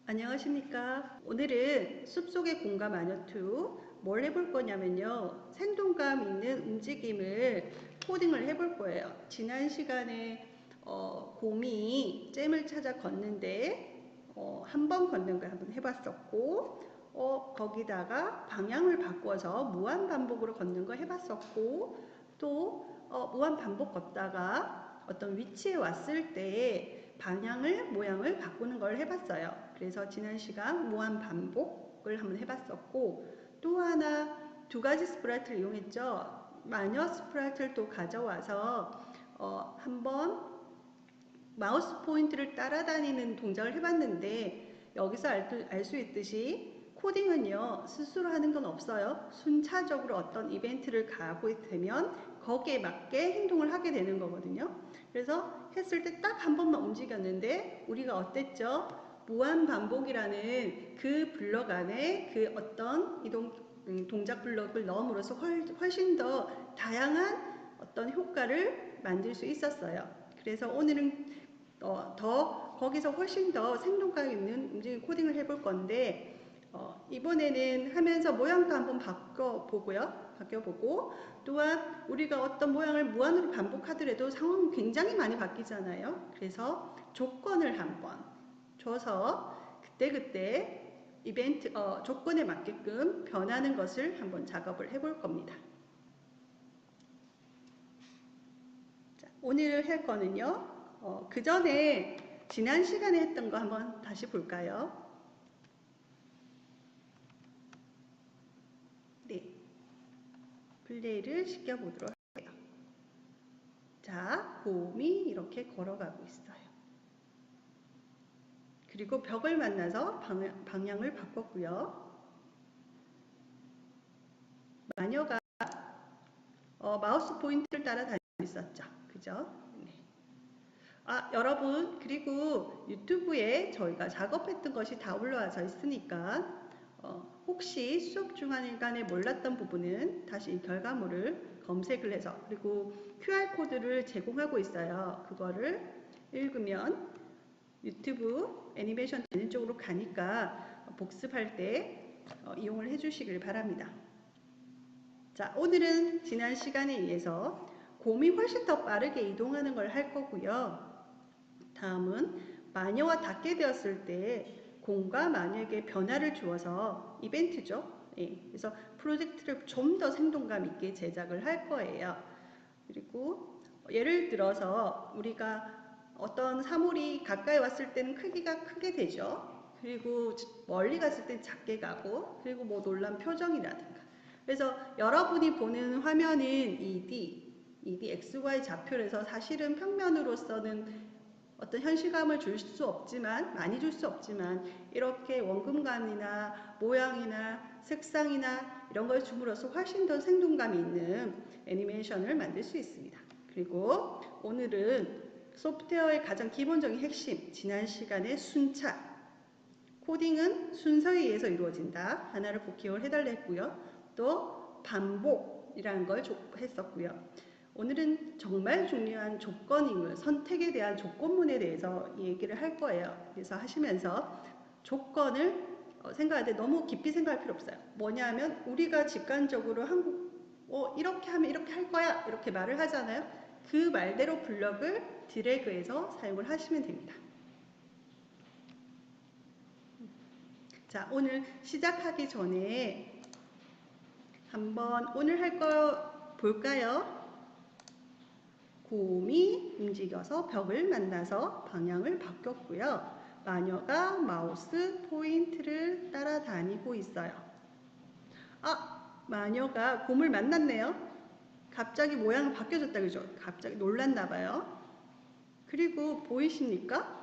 안녕하십니까. 오늘은 숲속의 공감 마녀2 뭘 해볼 거냐면요. 생동감 있는 움직임을 코딩을 해볼 거예요. 지난 시간에 곰이 잼을 찾아 걷는데 한 번 걷는 걸 한번 해봤었고 거기다가 방향을 바꿔서 무한 반복으로 걷는 거 해봤었고 또 무한 반복 걷다가 어떤 위치에 왔을 때 방향을 모양을 바꾸는 걸 해봤어요. 그래서 지난 시간 무한 반복을 한번 해봤었고 또 하나 두 가지 스프라이트를 이용했죠. 마녀 스프라이트를 또 가져와서 한번 마우스 포인트를 따라다니는 동작을 해봤는데 여기서 알 수 있듯이 코딩은요 스스로 하는 건 없어요. 순차적으로 어떤 이벤트를 가고 되면 거기에 맞게 행동을 하게 되는 거거든요. 그래서 했을 때 딱 한 번만 움직였는데 우리가 어땠죠? 무한 반복이라는 그 블럭 안에 그 어떤 동작 블럭을 넣음으로써 훨씬 더 다양한 어떤 효과를 만들 수 있었어요. 그래서 오늘은 더 거기서 훨씬 더 생동감 있는 움직임 코딩을 해볼 건데 이번에는 하면서 모양도 한번 바뀌어보고 또한 우리가 어떤 모양을 무한으로 반복하더라도 상황이 굉장히 많이 바뀌잖아요. 그래서 조건을 한번 줘서 그때그때 이벤트 조건에 맞게끔 변하는 것을 한번 작업을 해볼 겁니다. 자, 오늘 할 거는요. 그 전에 지난 시간에 했던 거 한번 다시 볼까요? 네, 플레이를 시켜보도록 할게요. 자, 곰이 이렇게 걸어가고 있어요. 그리고 벽을 만나서 방향을 바꿨고요. 마녀가 마우스 포인트를 따라 다니고 있었죠. 그죠? 네. 여러분, 그리고 유튜브에 저희가 작업했던 것이 다 올라와져 있으니까 혹시 수업 중간에 몰랐던 부분은 다시 이 결과물을 검색을 해서 그리고 QR코드를 제공하고 있어요. 그거를 읽으면 유튜브 애니메이션 되는 쪽으로 가니까 복습할 때 이용을 해주시길 바랍니다. 자, 오늘은 지난 시간에 의해서 곰이 훨씬 더 빠르게 이동하는 걸 할 거고요. 다음은 마녀와 닿게 되었을 때 곰과 마녀에게 변화를 주어서 이벤트죠. 예, 그래서 프로젝트를 좀 더 생동감 있게 제작을 할 거예요. 그리고 예를 들어서 우리가 어떤 사물이 가까이 왔을 때는 크기가 크게 되죠. 그리고 멀리 갔을 때 작게 가고 그리고 뭐 놀란 표정이라든가 그래서 여러분이 보는 화면은 2D XY 좌표에서 사실은 평면으로서는 어떤 현실감을 줄 수 없지만 많이 줄 수 없지만 이렇게 원금감이나 모양이나 색상이나 이런 걸 줌으로써 훨씬 더 생동감이 있는 애니메이션을 만들 수 있습니다. 그리고 오늘은 소프트웨어의 가장 기본적인 핵심 지난 시간의 순차 코딩은 순서에 의해서 이루어진다. 하나를 꼭 기억을 해달라 했고요. 또 반복이라는 걸 했었고요. 오늘은 정말 중요한 조건임을 선택에 대한 조건문에 대해서 얘기를 할 거예요. 그래서 하시면서 조건을 생각할 때 너무 깊이 생각할 필요 없어요. 뭐냐면 우리가 직관적으로 이렇게 하면 이렇게 할 거야 이렇게 말을 하잖아요. 그 말대로 블럭을 드래그해서 사용을 하시면 됩니다. 자, 오늘 시작하기 전에 한번 오늘 할 거 볼까요? 곰이 움직여서 벽을 만나서 방향을 바꿨고요. 마녀가 마우스 포인트를 따라다니고 있어요. 마녀가 곰을 만났네요. 갑자기 모양이 바뀌어졌다 그죠? 갑자기 놀랐나 봐요. 그리고 보이십니까?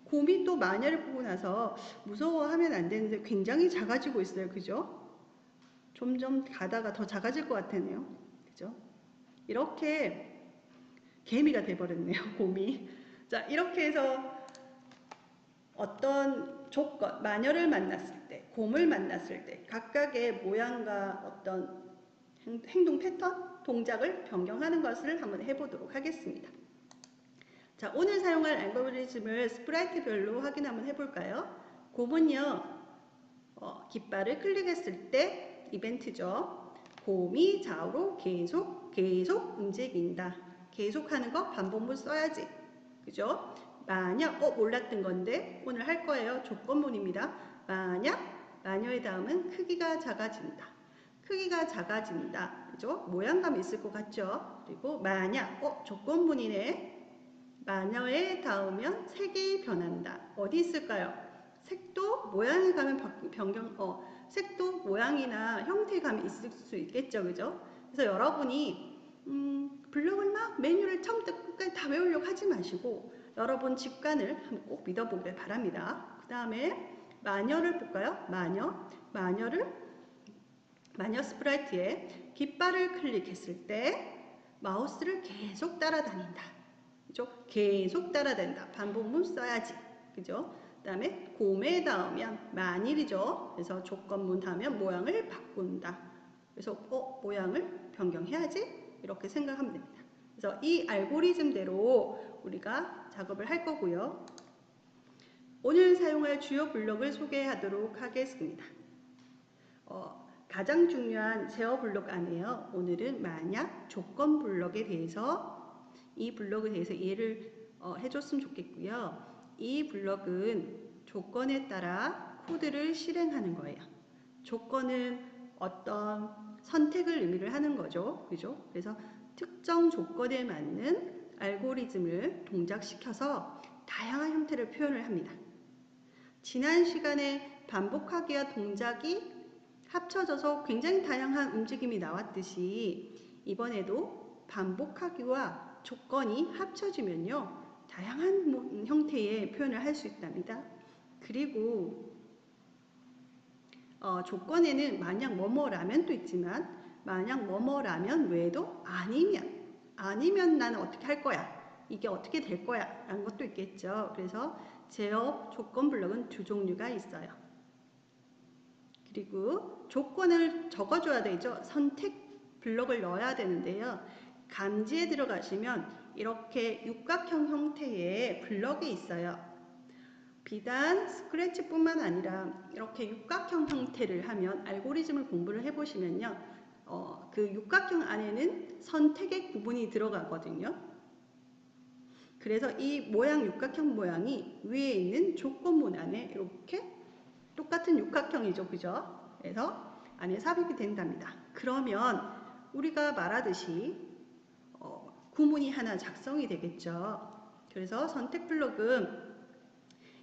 곰이 또 마녀를 보고 나서 무서워하면 안 되는데 굉장히 작아지고 있어요. 그죠? 점점 가다가 더 작아질 것 같네요. 그죠? 이렇게 개미가 돼버렸네요. 곰이. 자, 이렇게 해서 어떤 조건, 마녀를 만났을 때, 곰을 만났을 때 각각의 모양과 어떤 행동 패턴, 동작을 변경하는 것을 한번 해보도록 하겠습니다. 자, 오늘 사용할 알고리즘을 스프라이트별로 확인 한번 해볼까요? 곰은요, 깃발을 클릭했을 때 이벤트죠. 곰이 좌우로 계속 움직인다. 계속하는 거 반복문 써야지. 그죠? 만약 몰랐던 건데 오늘 할 거예요. 조건문입니다. 만약 마녀의 다음은 크기가 작아진다. 크기가 작아진다. 그죠? 모양감이 있을 것 같죠? 그리고 만약 조건문이네. 마녀의 다음면 색이 변한다. 어디 있을까요? 색도 모양이 가면 색도 모양이나 형태감이 있을 수 있겠죠. 그죠? 그래서 여러분이 블록을 막 메뉴를 처음부터 끝까지 다 외우려고 하지 마시고 여러분 직관을 한번 꼭 믿어보길 바랍니다. 그 다음에 마녀를 볼까요? 마녀 스프라이트에 깃발을 클릭했을 때 마우스를 계속 따라다닌다. 그죠? 계속 따라다닌다. 반복문 써야지. 그죠? 그 다음에 곰에 닿으면 만일이죠. 그래서 조건문 닿으면 모양을 바꾼다. 그래서 모양을 변경해야지. 이렇게 생각하면 됩니다. 그래서 이 알고리즘대로 우리가 작업을 할 거고요. 오늘 사용할 주요 블록을 소개하도록 하겠습니다. 가장 중요한 제어 블록 안에요. 오늘은 만약 조건 블록에 대해서 이 블록에 대해서 이해를 해줬으면 좋겠고요. 이 블록은 조건에 따라 코드를 실행하는 거예요. 조건은 어떤 선택을 의미를 하는 거죠. 그죠? 그래서 특정 조건에 맞는 알고리즘을 동작시켜서 다양한 형태를 표현을 합니다. 지난 시간에 반복하기와 동작이 합쳐져서 굉장히 다양한 움직임이 나왔듯이 이번에도 반복하기와 조건이 합쳐지면요. 다양한 형태의 표현을 할 수 있답니다. 그리고 조건에는 만약 뭐뭐라면도 있지만 만약 뭐뭐라면 외에도 아니면 나는 어떻게 할 거야. 이게 어떻게 될 거야 라는 것도 있겠죠. 그래서 제어 조건 블록은 두 종류가 있어요. 그리고 조건을 적어줘야 되죠. 선택 블록을 넣어야 되는데요. 감지에 들어가시면 이렇게 육각형 형태의 블록이 있어요. 비단 스크래치뿐만 아니라 이렇게 육각형 형태를 하면 알고리즘을 공부를 해보시면요. 그 육각형 안에는 선택의 구분이 들어가거든요. 그래서 이 모양 육각형 모양이 위에 있는 조건문 안에 이렇게 똑같은 육각형이죠. 그죠? 그래서 안에 삽입이 된답니다. 그러면 우리가 말하듯이 구문이 하나 작성이 되겠죠. 그래서 선택 블록은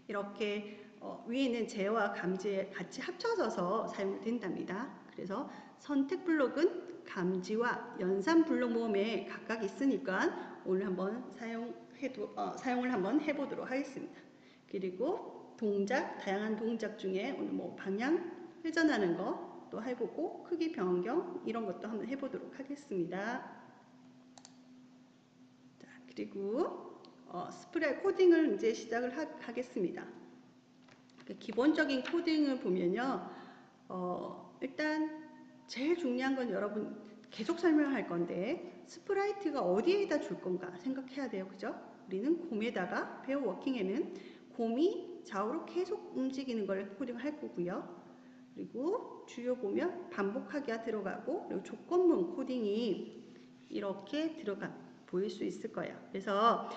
이렇게 위에 있는 제어와 감지에 같이 합쳐져서 사용된답니다. 그래서 선택 블록은 감지와 연산 블록 모음에 각각 있으니까 오늘 한번 사용을 한번 해보도록 하겠습니다. 그리고 다양한 동작 중에 오늘 방향 회전하는 것도 해보고 크기 변경 이런 것도 한번 해보도록 하겠습니다. 자, 그리고 코딩을 이제 시작을 하겠습니다. 기본적인 코딩을 보면요. 일단 제일 중요한 건 여러분 계속 설명할 건데 스프라이트가 어디에다 줄 건가 생각해야 돼요. 그죠? 우리는 곰에다가 베어 워킹에는 곰이 좌우로 계속 움직이는 걸 코딩을 할 거고요. 그리고 주요 보면 반복하기가 들어가고 그리고 조건문 코딩이 이렇게 보일 수 있을 거예요. 그래서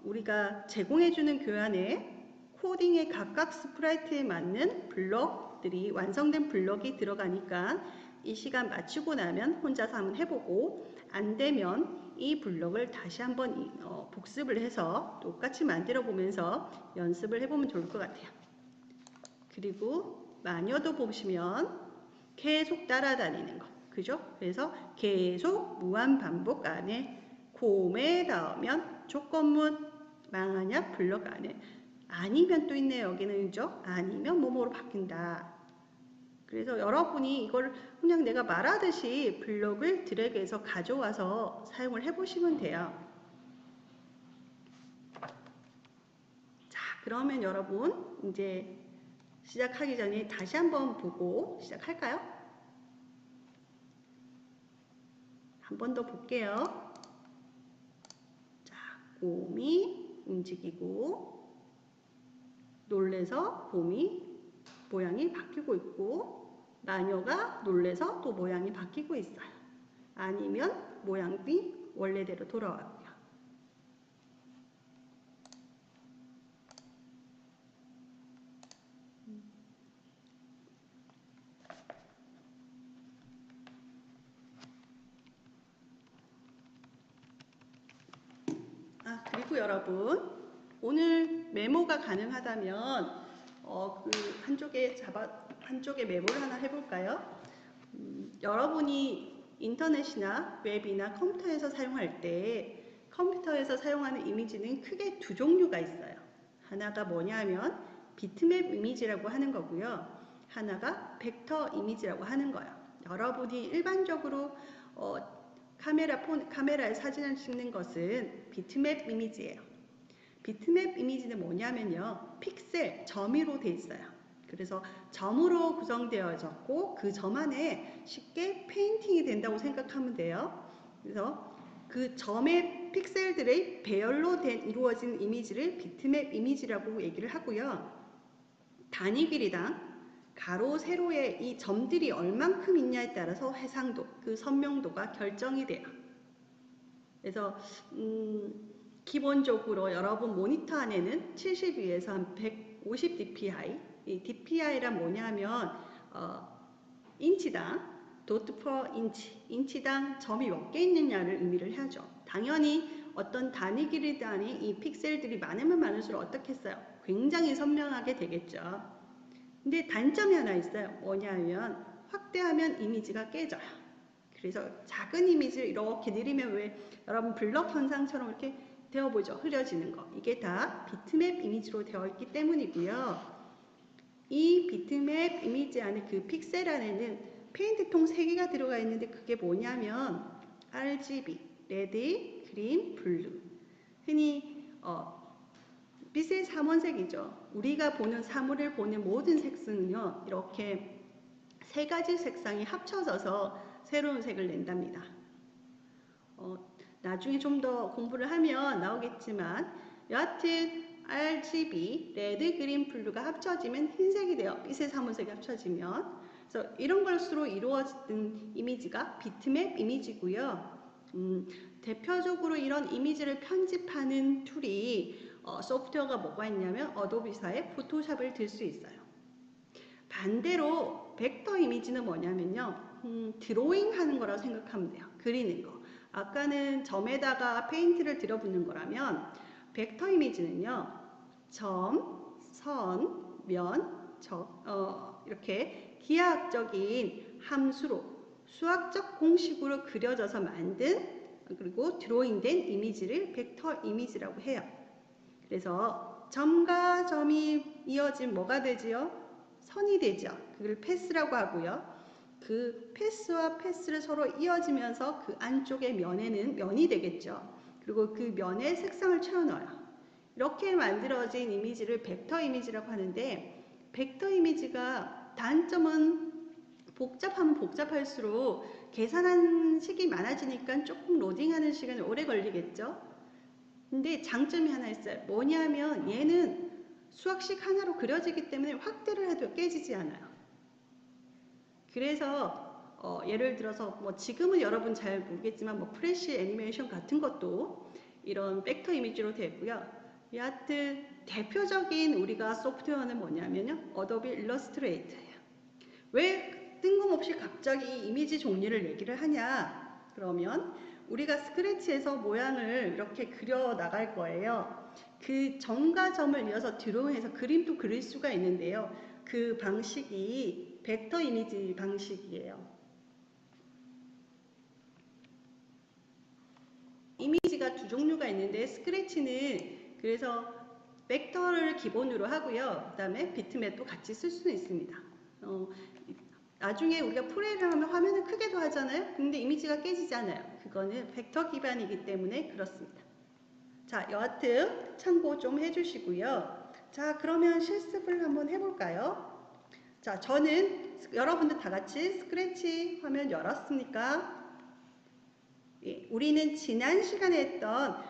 우리가 제공해주는 교환에 코딩의 각각 스프라이트에 맞는 블록들이 완성된 블록이 들어가니까 이 시간 마치고 나면 혼자서 한번 해보고 안 되면 이 블록을 다시 한번 복습을 해서 똑같이 만들어 보면서 연습을 해보면 좋을 것 같아요. 그리고 마녀도 보시면 계속 따라다니는 거. 그죠? 그래서 계속 무한 반복 안에 곰에 닿으면 조건문 만약 블록 안에 아니면 또 있네요. 여기는 그죠? 아니면 뭐뭐로 바뀐다. 그래서 여러분이 이걸 그냥 내가 말하듯이 블록을 드래그해서 가져와서 사용을 해보시면 돼요. 자, 그러면 여러분 이제 시작하기 전에 다시 한번 보고 시작할까요? 한 번 더 볼게요. 자, 곰이 움직이고 놀래서 곰이 모양이 바뀌고 있고, 마녀가 놀래서 또 모양이 바뀌고 있어요. 아니면 모양이 원래대로 돌아와요. 그리고 여러분, 오늘 메모가 가능하다면 그 한쪽에 메모를 하나 해볼까요? 여러분이 인터넷이나 웹이나 컴퓨터에서 사용할 때 컴퓨터에서 사용하는 이미지는 크게 두 종류가 있어요. 하나가 뭐냐면 비트맵 이미지라고 하는 거고요. 하나가 벡터 이미지라고 하는 거예요. 여러분이 일반적으로 카메라에 사진을 찍는 것은 비트맵 이미지예요. 비트맵 이미지는 뭐냐면요, 픽셀, 점으로 되어 있어요. 그래서 점으로 구성되어졌고 그 점 안에 쉽게 페인팅이 된다고 생각하면 돼요. 그래서 그 점의 픽셀들의 배열로 이루어진 이미지를 비트맵 이미지라고 얘기를 하고요. 단위 길이당 가로, 세로의 이 점들이 얼만큼 있냐에 따라서 해상도, 그 선명도가 결정이 돼요. 그래서 기본적으로 여러분 모니터 안에는 72에서 한 150 dpi, 이 dpi란 뭐냐면 인치당 dot per 인치당 점이 몇 개 있느냐를 의미를 하죠. 당연히 어떤 단위 길이 단위 이 픽셀들이 많으면 많을수록 어떻겠어요? 굉장히 선명하게 되겠죠. 근데 단점이 하나 있어요. 뭐냐면 확대하면 이미지가 깨져요. 그래서 작은 이미지를 이렇게 느리면 왜 여러분 블럭 현상처럼 이렇게 되어보죠. 흐려지는 거. 이게 다 비트맵 이미지로 되어 있기 때문이고요. 이 비트맵 이미지 안에 그 픽셀 안에는 페인트통 3개가 들어가 있는데 그게 뭐냐면 RGB, 레드, 그린, 블루. 흔히 빛의 삼원색이죠. 우리가 보는 사물을 보는 모든 색상은요. 이렇게 3가지 색상이 합쳐져서 새로운 색을 낸답니다. 나중에 좀 더 공부를 하면 나오겠지만 여하튼 RGB, 레드, 그린, 블루가 합쳐지면 흰색이 돼요. 빛의 삼원색이 합쳐지면. 그래서 이런 것으로 이루어진 이미지가 비트맵 이미지고요. 대표적으로 이런 이미지를 편집하는 툴이 소프트웨어가 뭐가 있냐면 어도비사의 포토샵을 들 수 있어요. 반대로 벡터 이미지는 뭐냐면요. 드로잉 하는 거라고 생각하면 돼요. 그리는 거. 아까는 점에다가 페인트를 들어붙는 거라면 벡터 이미지는요. 점, 선, 면, 이렇게 기하학적인 함수로 수학적 공식으로 그려져서 만든 그리고 드로잉된 이미지를 벡터 이미지라고 해요. 그래서 점과 점이 이어진 뭐가 되지요? 선이 되죠. 그걸 패스라고 하고요. 그 패스와 패스를 서로 이어지면서 그 안쪽의 면에는 면이 되겠죠. 그리고 그 면에 색상을 채워넣어요. 이렇게 만들어진 이미지를 벡터 이미지라고 하는데 벡터 이미지가 단점은 복잡하면 복잡할수록 계산하는 식이 많아지니까 조금 로딩하는 시간이 오래 걸리겠죠. 근데 장점이 하나 있어요. 뭐냐면 얘는 수학식 하나로 그려지기 때문에 확대를 해도 깨지지 않아요. 그래서 예를 들어서 뭐 지금은 여러분 잘 모르겠지만 뭐 프레쉬 애니메이션 같은 것도 이런 벡터 이미지로 되고요. 여하튼 대표적인 우리가 소프트웨어는 뭐냐면요. 어도비 일러스트레이터예요. 왜 뜬금없이 갑자기 이미지 종류를 얘기를 하냐? 그러면 우리가 스크래치에서 모양을 이렇게 그려 나갈 거예요. 그 점과 점을 이어서 드로잉해서 그림도 그릴 수가 있는데요. 그 방식이 벡터 이미지 방식이에요. 이미지가 두 종류가 있는데 스크래치는 그래서 벡터를 기본으로 하고요. 그 다음에 비트맵도 같이 쓸 수 있습니다. 나중에 우리가 프레이를 하면 화면을 크게도 하잖아요. 근데 이미지가 깨지지 않아요. 그거는 벡터 기반이기 때문에 그렇습니다. 자, 여하튼 참고 좀 해주시고요. 자, 그러면 실습을 한번 해볼까요? 자, 저는 여러분들 다 같이 스크래치 화면 열었습니까? 예, 우리는 지난 시간에 했던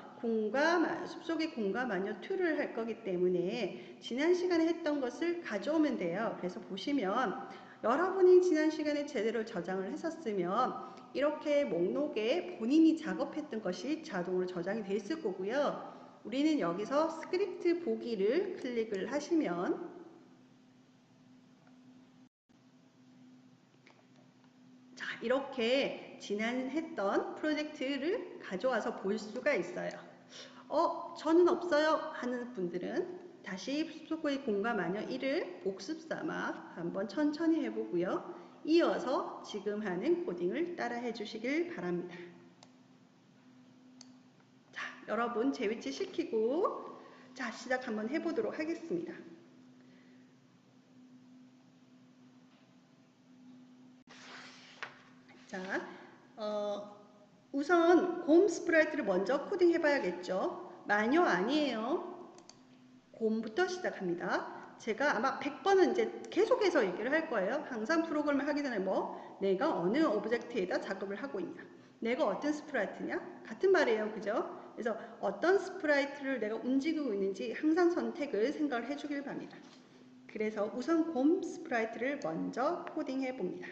숲속의 공과 마녀 2를 할 거기 때문에 지난 시간에 했던 것을 가져오면 돼요. 그래서 보시면 여러분이 지난 시간에 제대로 저장을 했었으면 이렇게 목록에 본인이 작업했던 것이 자동으로 저장이 돼 있을 거고요. 우리는 여기서 스크립트 보기를 클릭을 하시면 자, 이렇게 지난 했던 프로젝트를 가져와서 볼 수가 있어요. 저는 없어요 하는 분들은 다시 숲속의 공과 마녀 1을 복습 삼아 한번 천천히 해보고요. 이어서 지금 하는 코딩을 따라 해주시길 바랍니다. 자, 여러분 재위치 시키고 자, 시작 한번 해보도록 하겠습니다. 자, 우선 곰 스프라이트를 먼저 코딩 해봐야겠죠. 마녀 아니에요. 곰부터 시작합니다. 제가 아마 100번은 이제 계속해서 얘기를 할 거예요. 항상 프로그램을 하기 전에 내가 어느 오브젝트에다 작업을 하고 있냐. 내가 어떤 스프라이트냐? 같은 말이에요. 그죠? 그래서 어떤 스프라이트를 내가 움직이고 있는지 항상 선택을 생각을 해주길 바랍니다. 그래서 우선 곰 스프라이트를 먼저 코딩해 봅니다.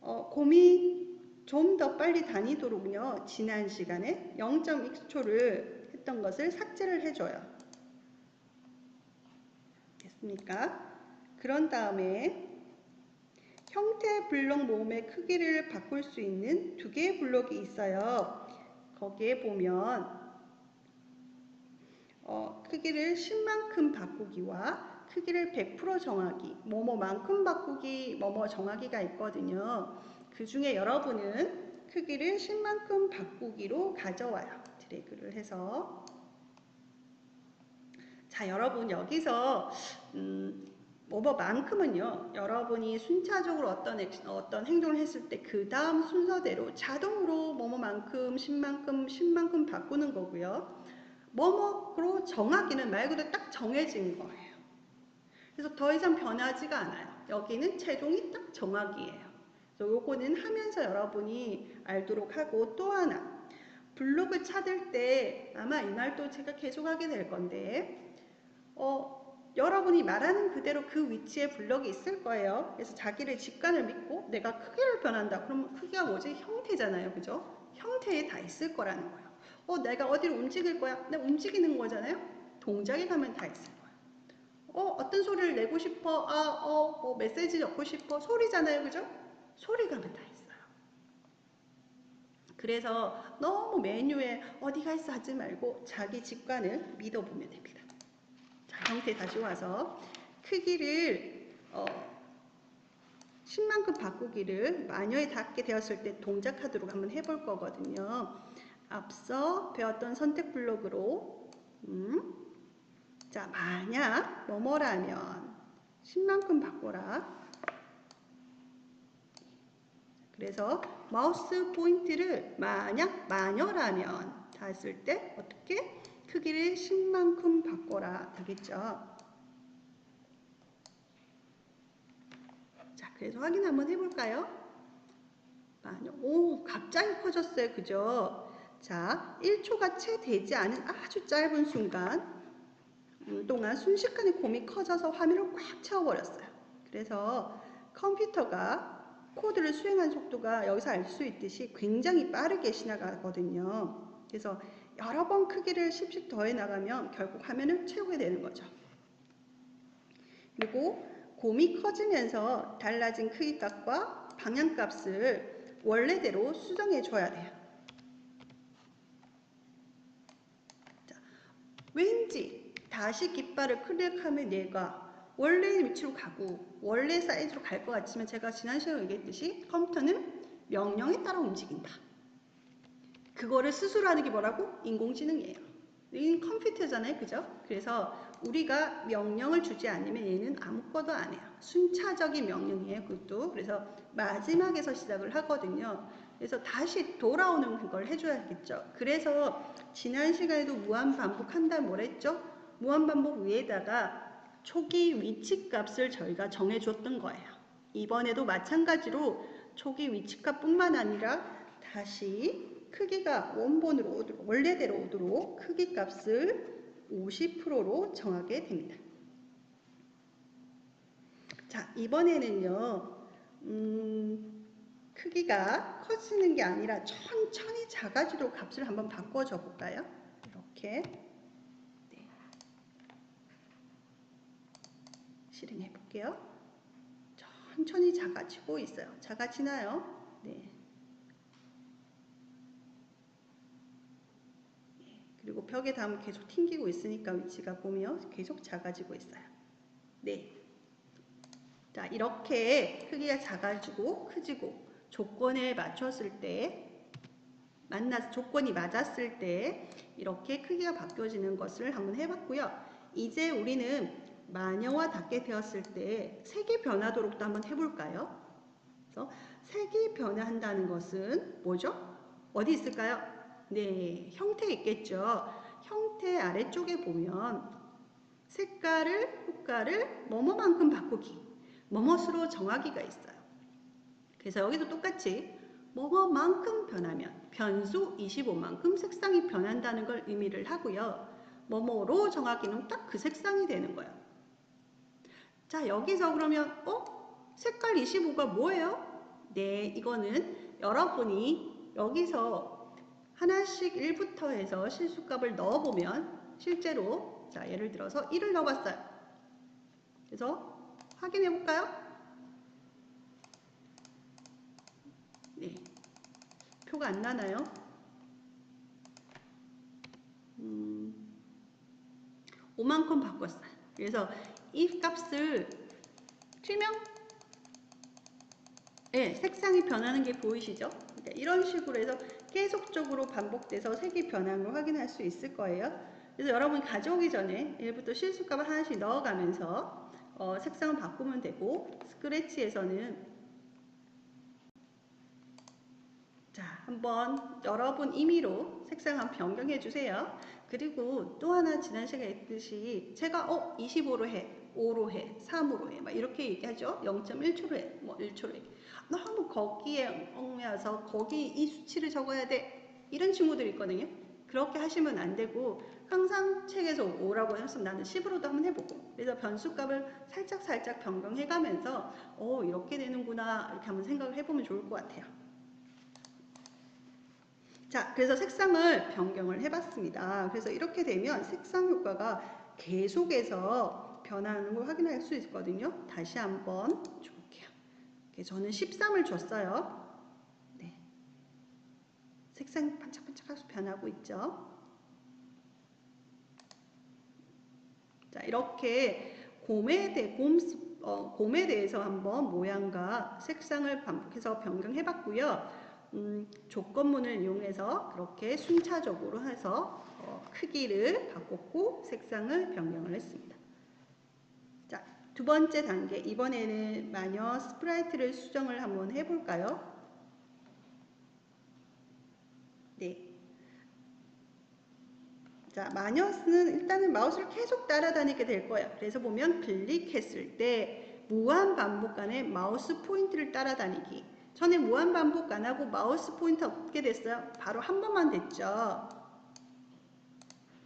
곰이 좀 더 빨리 다니도록요. 지난 시간에 0.2초를 했던 것을 삭제를 해줘요. 됐습니까? 그런 다음에 형태 블록 모음의 크기를 바꿀 수 있는 두 개의 블록이 있어요. 거기에 보면 크기를 10만큼 바꾸기와 크기를 100% 정하기, 뭐뭐만큼 바꾸기, 뭐뭐 정하기가 있거든요. 그 중에 여러분은 크기를 10만큼 바꾸기로 가져와요. 드래그를 해서 자, 여러분 여기서 뭐뭐만큼은요. 여러분이 순차적으로 어떤 행동을 했을 때 그 다음 순서대로 자동으로 뭐뭐만큼, 10만큼 바꾸는 거고요. 뭐뭐로 정하기는 말 그대로 딱 정해진 거예요. 그래서 더 이상 변하지가 않아요. 여기는 최종이 딱 정하기예요. 그래서 요거는 하면서 여러분이 알도록 하고 또 하나 블록을 찾을 때 아마 이 말도 제가 계속 하게 될 건데 여러분이 말하는 그대로 그 위치에 블럭이 있을 거예요. 그래서 자기를 직관을 믿고 내가 크기를 변한다. 그러면 크기가 뭐지? 형태잖아요. 그죠? 형태에 다 있을 거라는 거예요. 내가 어디로 움직일 거야? 내가 움직이는 거잖아요. 동작에 가면 다 있을 거예요. 어떤 소리를 내고 싶어? 메시지 넣고 싶어? 소리잖아요. 그죠? 소리 가면 다 있어요. 그래서 너무 메뉴에 어디가 있어 하지 말고 자기 직관을 믿어보면 됩니다. 자, 형태 다시 와서 크기를 10만큼 바꾸기를 마녀에 닿게 되었을 때 동작하도록 한번 해볼 거거든요. 앞서 배웠던 선택 블록으로 자, 만약 뭐뭐라면 10만큼 바꿔라. 그래서 마우스 포인트를 만약 마녀라면 닿았을 때 어떻게? 크기를 10만큼 바꿔라 되겠죠. 자, 그래서 확인 한번 해볼까요? 마녀, 갑자기 커졌어요. 그죠? 자, 1초가 채 되지 않은 아주 짧은 순간 동안 순식간에 곰이 커져서 화면을 꽉 채워버렸어요. 그래서 컴퓨터가 코드를 수행한 속도가 여기서 알 수 있듯이 굉장히 빠르게 지나가거든요. 그래서 여러 번 크기를 10씩 더해 나가면 결국 화면을 채우게 되는 거죠. 그리고 곰이 커지면서 달라진 크기값과 방향값을 원래대로 수정해 줘야 돼요. 자, 왠지 다시 깃발을 클릭하면 얘가 원래 위치로 가고 원래 사이즈로 갈 것 같지만 제가 지난 시간에 얘기했듯이 컴퓨터는 명령에 따라 움직인다. 그거를 스스로 하는 게 뭐라고? 인공지능이에요. 이 컴퓨터잖아요. 그죠? 그래서 우리가 명령을 주지 않으면 얘는 아무것도 안 해요. 순차적인 명령이에요. 그것도. 그래서 마지막에서 시작을 하거든요. 그래서 다시 돌아오는 그걸 해줘야겠죠. 그래서 지난 시간에도 무한 반복한다 뭐랬죠? 무한 반복 위에다가 초기 위치 값을 저희가 정해줬던 거예요. 이번에도 마찬가지로 초기 위치 값뿐만 아니라 다시 크기가 원본으로 오도록, 원래대로 오도록 크기 값을 50%로 정하게 됩니다. 자, 이번에는요, 크기가 커지는 게 아니라 천천히 작아지도록 값을 한번 바꿔줘 볼까요? 이렇게. 네. 실행해 볼게요. 천천히 작아지고 있어요. 작아지나요? 네. 그리고 벽에 닿으면 계속 튕기고 있으니까 위치가 보면 계속 작아지고 있어요. 네. 자, 이렇게 크기가 작아지고 커지고 조건에 맞췄을 때 조건이 맞았을 때 이렇게 크기가 바뀌어지는 것을 한번 해봤고요. 이제 우리는 마녀와 닿게 되었을 때 색이 변하도록도 한번 해볼까요? 그래서 색이 변화한다는 것은 뭐죠? 어디 있을까요? 네, 형태에 있겠죠. 형태 아래쪽에 보면 색깔을, 효과를 뭐뭐만큼 바꾸기, 뭐뭐수로 정하기가 있어요. 그래서 여기도 똑같이 뭐뭐만큼 변하면 변수 25만큼 색상이 변한다는 걸 의미를 하고요. 뭐뭐로 정하기는 딱 그 색상이 되는 거예요. 자, 여기서 그러면 색깔 25가 뭐예요? 네, 이거는 여러분이 여기서 하나씩 1부터 해서 실수값을 넣어보면 실제로 자, 예를 들어서 1을 넣어봤어요. 그래서 확인해 볼까요? 네, 표가 안 나나요? 5만큼 바꿨어요. 그래서 이 값을 투명? 네, 색상이 변하는 게 보이시죠? 그러니까 이런 식으로 해서 계속적으로 반복돼서 색이 변하는 걸 확인할 수 있을 거예요. 그래서 여러분 가져오기 전에 1부터 실수값을 하나씩 넣어가면서 색상을 바꾸면 되고, 스크래치에서는 자, 한번 여러분 임의로 색상 한번 변경해 주세요. 그리고 또 하나 지난 시간에 했듯이 제가 25로 해, 5로 해, 3으로 해 막 이렇게 얘기하죠. 0.1초로 해, 뭐 1초로 해. 너무 거기에 얽매여서 거기 이 수치를 적어야 돼 이런 친구들이 있거든요. 그렇게 하시면 안 되고 항상 책에서 5라고 했으면 나는 10으로도 한번 해보고, 그래서 변수값을 살짝 변경해가면서 이렇게 되는구나 이렇게 한번 생각을 해보면 좋을 것 같아요. 자, 그래서 색상을 변경을 해봤습니다. 그래서 이렇게 되면 색상 효과가 계속해서 변하는 걸 확인할 수 있거든요. 다시 한번 줘볼게요. 저는 13을 줬어요. 네. 색상이 반짝반짝하게 변하고 있죠. 자, 이렇게 곰에 대해서 한번 모양과 색상을 반복해서 변경해봤고요. 조건문을 이용해서 그렇게 순차적으로 해서 크기를 바꿨고 색상을 변경을 했습니다. 자, 두 번째 단계, 이번에는 마녀 스프라이트를 수정을 한번 해볼까요? 네. 자, 마녀는 일단은 마우스를 계속 따라다니게 될 거예요. 그래서 보면 클릭했을 때 무한 반복 안에 마우스 포인트를 따라다니기. 전에 무한 반복 안 하고 마우스 포인트 어떻게 됐어요? 바로 한 번만 됐죠.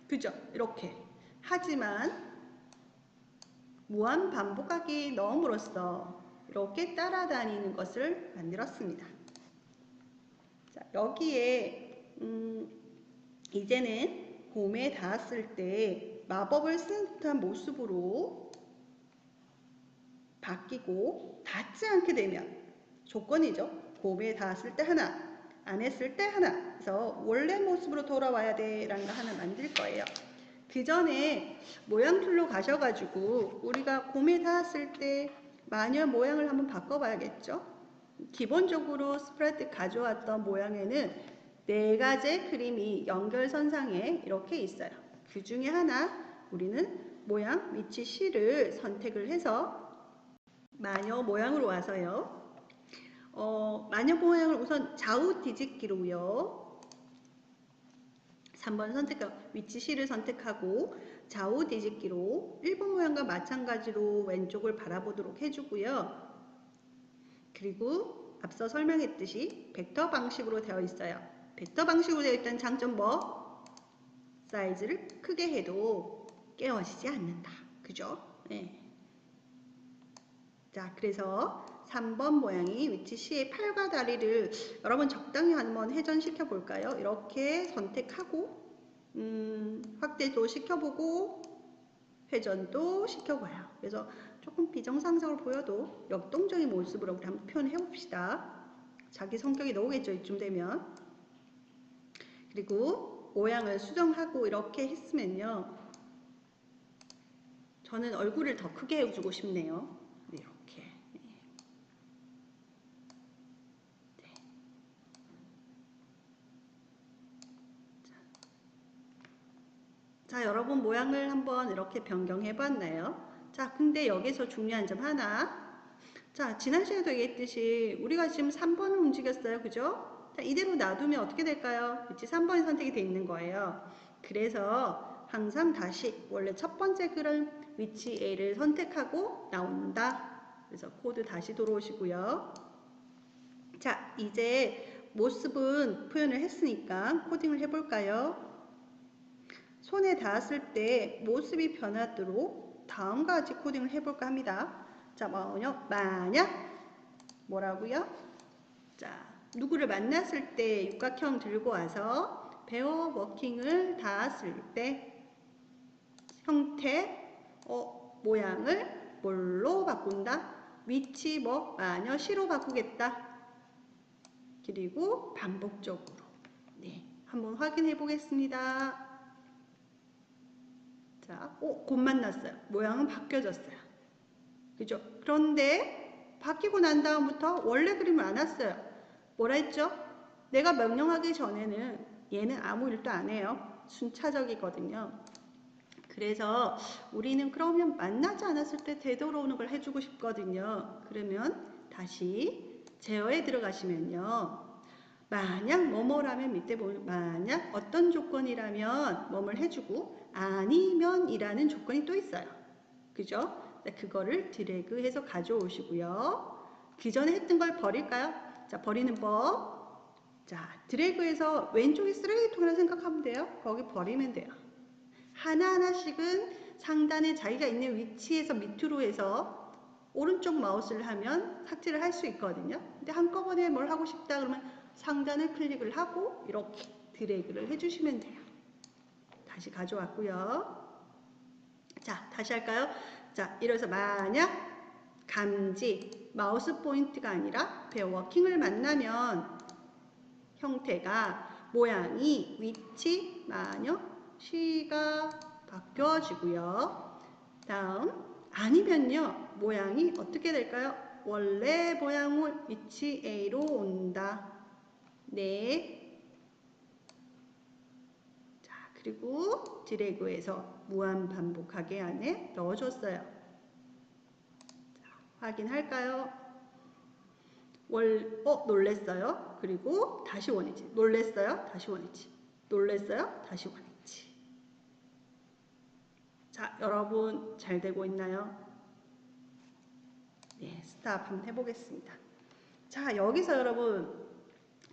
그죠? 이렇게. 하지만 무한 반복하기 넣음으로써 이렇게 따라다니는 것을 만들었습니다. 자, 여기에 이제는 봄에 닿았을 때 마법을 쓰는 듯한 모습으로 바뀌고 닿지 않게 되면 조건이죠. 봄에 닿았을 때 하나, 안 했을 때 하나. 그래서 원래 모습으로 돌아와야 돼 라는 거 하나 만들 거예요. 그 전에 모양 툴로 가셔가지고 우리가 봄에 닿았을 때 마녀 모양을 한번 바꿔봐야겠죠. 기본적으로 스프라이트 가져왔던 모양에는 4가지 그림이 연결선상에 이렇게 있어요. 그 중에 하나 우리는 모양 위치 C를 선택을 해서 마녀 모양으로 와서요. 마녀 모양을 우선 좌우 뒤집기로요. 3번 선택하고 위치 C를 선택하고 좌우 뒤집기로 1번 모양과 마찬가지로 왼쪽을 바라보도록 해주고요. 그리고 앞서 설명했듯이 벡터 방식으로 되어 있어요. 벡터 방식으로 되어 있다는 장점 뭐? 사이즈를 크게 해도 깨어지지 않는다. 그죠? 네. 자, 그래서 3번 모양이 위치 C의 팔과 다리를 여러분 적당히 한번 회전시켜 볼까요? 이렇게 선택하고 확대도 시켜보고 회전도 시켜봐요. 그래서 조금 비정상적으로 보여도 역동적인 모습으로 우리 한번 표현해 봅시다. 자기 성격이 나오겠죠, 이쯤 되면. 그리고 모양을 수정하고 이렇게 했으면요. 저는 얼굴을 더 크게 해주고 싶네요. 이렇게. 네. 자, 여러분 모양을 한번 이렇게 변경해 봤나요? 자, 근데 여기서 중요한 점 하나. 자, 지난 시간에도 얘기했듯이 우리가 지금 3번을 움직였어요. 그죠? 자, 이대로 놔두면 어떻게 될까요? 위치 3번이 선택이 되어 있는 거예요. 그래서 항상 다시 원래 첫 번째 그런 위치 A를 선택하고 나온다. 그래서 코드 다시 들어오시고요. 자, 이제 모습은 표현을 했으니까 코딩을 해볼까요? 손에 닿았을 때 모습이 변하도록 다음과 같이 코딩을 해볼까 합니다. 자, 만약 뭐라고요? 자, 누구를 만났을 때 육각형 들고 와서 베어 워킹을 닿았을 때 형태, 모양을 뭘로 바꾼다? 위치 마녀 시로 바꾸겠다. 그리고 반복적으로. 네, 한번 확인해 보겠습니다. 자, 곧 만났어요. 모양은 바뀌어졌어요. 그죠? 그런데 바뀌고 난 다음부터 원래 그림을 안 왔어요. 뭐라 했죠? 내가 명령하기 전에는 얘는 아무 일도 안 해요. 순차적이거든요. 그래서 우리는 그러면 만나지 않았을 때 되돌아오는 걸 해주고 싶거든요. 그러면 다시 제어에 들어가시면요. 만약 뭐뭐라면 밑에 보면 만약 어떤 조건이라면 뭐뭘 해주고 아니면 이라는 조건이 또 있어요. 그죠? 그거를 드래그해서 가져오시고요. 기존에 했던 걸 버릴까요? 자, 버리는 법. 자, 드래그해서 왼쪽이 쓰레기통이라 생각하면 돼요. 거기 버리면 돼요. 하나하나씩은 상단에 자기가 있는 위치에서 밑으로 해서 오른쪽 마우스를 하면 삭제를 할 수 있거든요. 근데 한꺼번에 뭘 하고 싶다 그러면 상단을 클릭을 하고 이렇게 드래그를 해주시면 돼요. 다시 가져왔고요. 자, 다시 할까요? 자, 이래서 만약 감지 마우스 포인트가 아니라 베어 워킹을 만나면 형태가 모양이 위치 마녀 시가 바뀌어지고요. 다음 아니면요 모양이 어떻게 될까요? 원래 모양은 위치 A로 온다. 네. 자, 그리고 드래그해서 무한 반복하게 안에 넣어줬어요. 자, 확인할까요? 놀랬어요. 그리고 다시 원위치. 놀랬어요. 다시 원위치. 놀랬어요. 다시 원위치. 자, 여러분 잘 되고 있나요? 네, 스탑 한번 해보겠습니다. 자, 여기서 여러분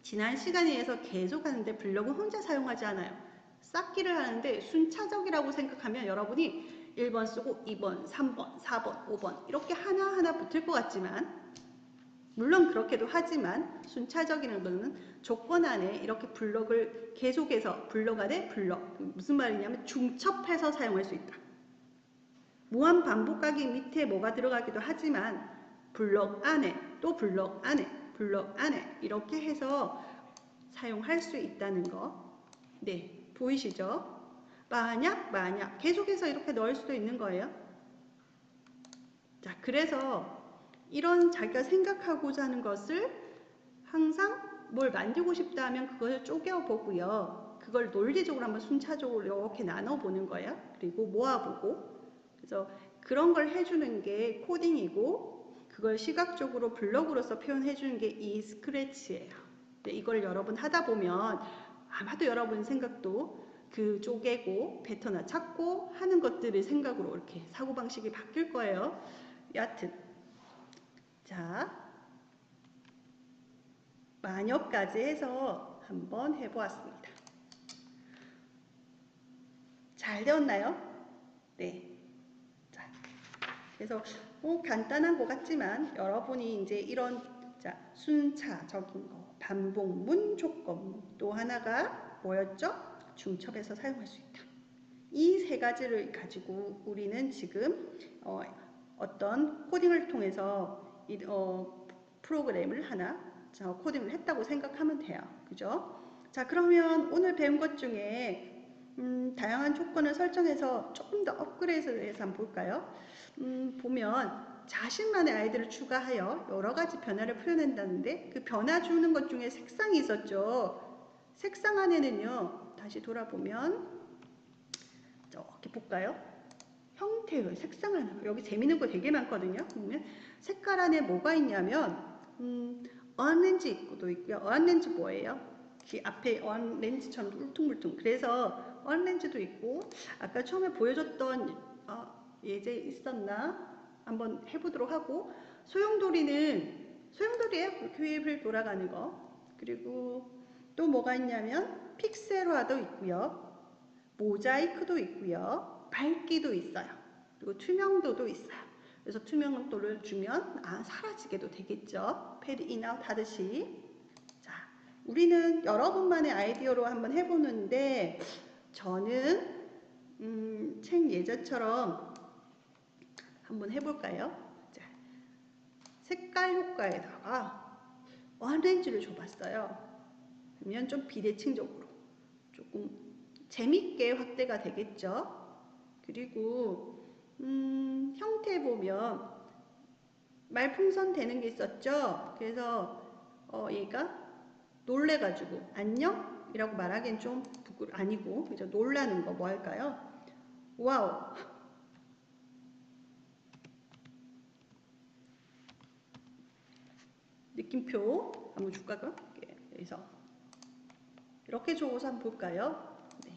지난 시간에서 계속 하는데 블럭은 혼자 사용하지 않아요. 쌓기를 하는데 순차적이라고 생각하면 여러분이 1번 쓰고 2번, 3번, 4번, 5번 이렇게 하나하나 붙을 것 같지만 물론 그렇게도 하지만 순차적이라는 것은 조건 안에 이렇게 블럭을 계속해서 블럭 안에 블럭 무슨 말이냐면 중첩해서 사용할 수 있다. 무한 반복하기 밑에 뭐가 들어가기도 하지만 블럭 안에 또 블럭 안에 블럭 안에 이렇게 해서 사용할 수 있다는 거. 네, 보이시죠? 만약 계속해서 이렇게 넣을 수도 있는 거예요. 자, 그래서 이런 자기가 생각하고자 하는 것을 항상 뭘 만들고 싶다 하면 그것을 쪼개보고요. 그걸 논리적으로 한번 순차적으로 이렇게 나눠보는 거예요. 그리고 모아보고. 그래서 그런 걸 해주는 게 코딩이고 그걸 시각적으로 블럭으로서 표현해주는 게 이 스크래치예요. 이걸 여러분 하다 보면 아마도 여러분 생각도 그 쪼개고 패턴을 찾고 하는 것들을 생각으로 이렇게 사고방식이 바뀔 거예요. 여하튼 자, 마녀까지 해서 한번 해보았습니다. 잘 되었나요? 네. 자, 그래서 간단한 것 같지만 여러분이 이제 이런 순차적인 거, 반복문, 조건문, 또 하나가 뭐였죠? 중첩에서 사용할 수 있다. 이 세 가지를 가지고 우리는 지금 어떤 코딩을 통해서 프로그램을 하나 코딩을 했다고 생각하면 돼요. 그죠? 자, 그러면 오늘 배운 것 중에 다양한 조건을 설정해서 조금 더 업그레이드해서 한번 볼까요? 보면 자신만의 아이디를 추가하여 여러 가지 변화를 표현한다는데 그 변화 주는 것 중에 색상이 있었죠. 색상 안에는요. 다시 돌아보면 이렇게 볼까요? 형태의 색상 안에 여기 재밌는 거 되게 많거든요. 보면 색깔 안에 뭐가 있냐면 어안렌즈 입고도 있고요. 어안렌즈 뭐예요? 그 앞에 어안렌즈처럼 울퉁불퉁. 그래서 어안렌즈도 있고 아까 처음에 보여줬던 예제 있었나? 한번 해보도록 하고 소용돌이에요. 휠 돌아가는 거. 그리고 또 뭐가 있냐면 픽셀화도 있고요. 모자이크도 있고요. 밝기도 있어요. 그리고 투명도도 있어요. 그래서 투명도를 주면 사라지게도 되겠죠. 패드 인아웃 하듯이. 자, 우리는 여러분만의 아이디어로 한번 해보는데 저는 책 예제처럼 한번 해볼까요? 자, 색깔 효과에다가 오렌지를 줘봤어요. 그러면 좀 비대칭적으로 조금 재밌게 확대가 되겠죠. 그리고 형태 보면 말풍선 되는 게 있었죠. 그래서 얘가 놀래가지고 안녕? 이라고 말하기엔 좀 아니고 그죠? 놀라는 거 뭐 할까요? 와우. 느낌표 한번 줄까? 그래서 이렇게 적어서 한번 볼까요? 네.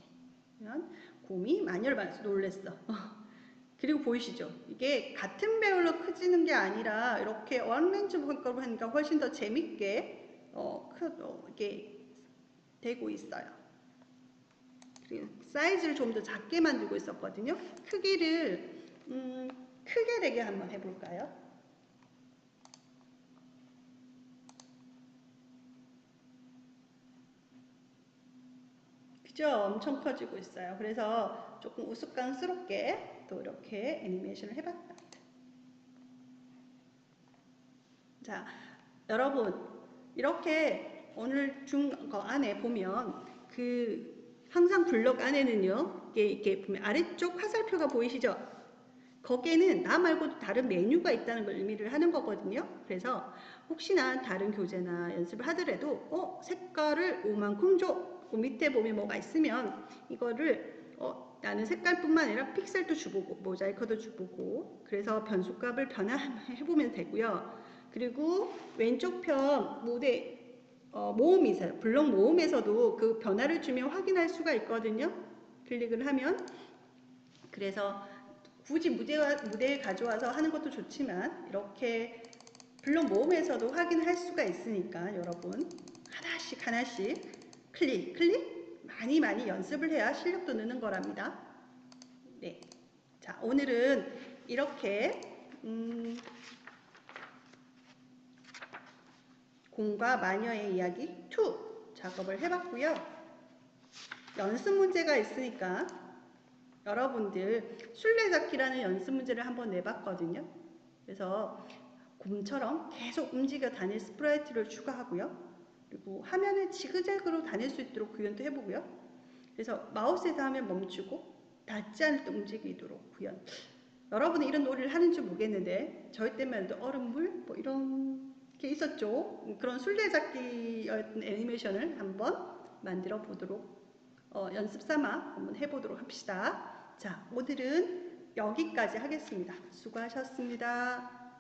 그러면 곰이 마녀를 만나서 놀랬어. 그리고 보이시죠? 이게 같은 배열로 커지는 게 아니라 이렇게 원렌즈 효과로 하니까 훨씬 더 재밌게 이게 되고 있어요. 그리고 사이즈를 좀 더 작게 만들고 있었거든요. 크기를 크게 되게 한번 해볼까요? 그죠? 엄청 커지고 있어요. 그래서 조금 우스꽝스럽게 또 이렇게 애니메이션을 해봤다. 자, 여러분 이렇게 오늘 준 거 안에 보면 항상 블럭 안에는요 이렇게 보면 아래쪽 화살표가 보이시죠? 거기에는 나 말고도 다른 메뉴가 있다는 걸 의미를 하는 거거든요. 그래서 혹시나 다른 교재나 연습을 하더라도 색깔을 오만큼 줘. 그 밑에 보면 뭐가 있으면 이거를 나는 색깔뿐만 아니라 픽셀도 주보고 모자이크도 주보고 그래서 변수값을 변화해보면 되고요. 그리고 왼쪽 편 모음이 있어요. 블럭 모음에서도 그 변화를 주면 확인할 수가 있거든요. 클릭을 하면 그래서 굳이 무대에 가져와서 하는 것도 좋지만 이렇게 블럭 모음에서도 확인할 수가 있으니까 여러분 하나씩 클릭 많이 연습을 해야 실력도 느는 거랍니다. 네, 자 오늘은 이렇게 곰과 마녀의 이야기 2 작업을 해봤고요. 연습 문제가 있으니까 여러분들 술래잡기라는 연습 문제를 한번 내봤거든요. 그래서 곰처럼 계속 움직여 다닐 스프라이트를 추가하고요. 그리고 화면을 지그재그로 다닐 수 있도록 구현도 해보고요. 그래서 마우스에서 하면 멈추고 닿지 않을 때 움직이도록 구현. 여러분이 이런 놀이를 하는지 모르겠는데 저희 때만 해도 얼음물 뭐 이런 게 있었죠. 그런 술래잡기 애니메이션을 한번 만들어 보도록 연습 삼아 한번 해보도록 합시다. 자, 오늘은 여기까지 하겠습니다. 수고하셨습니다.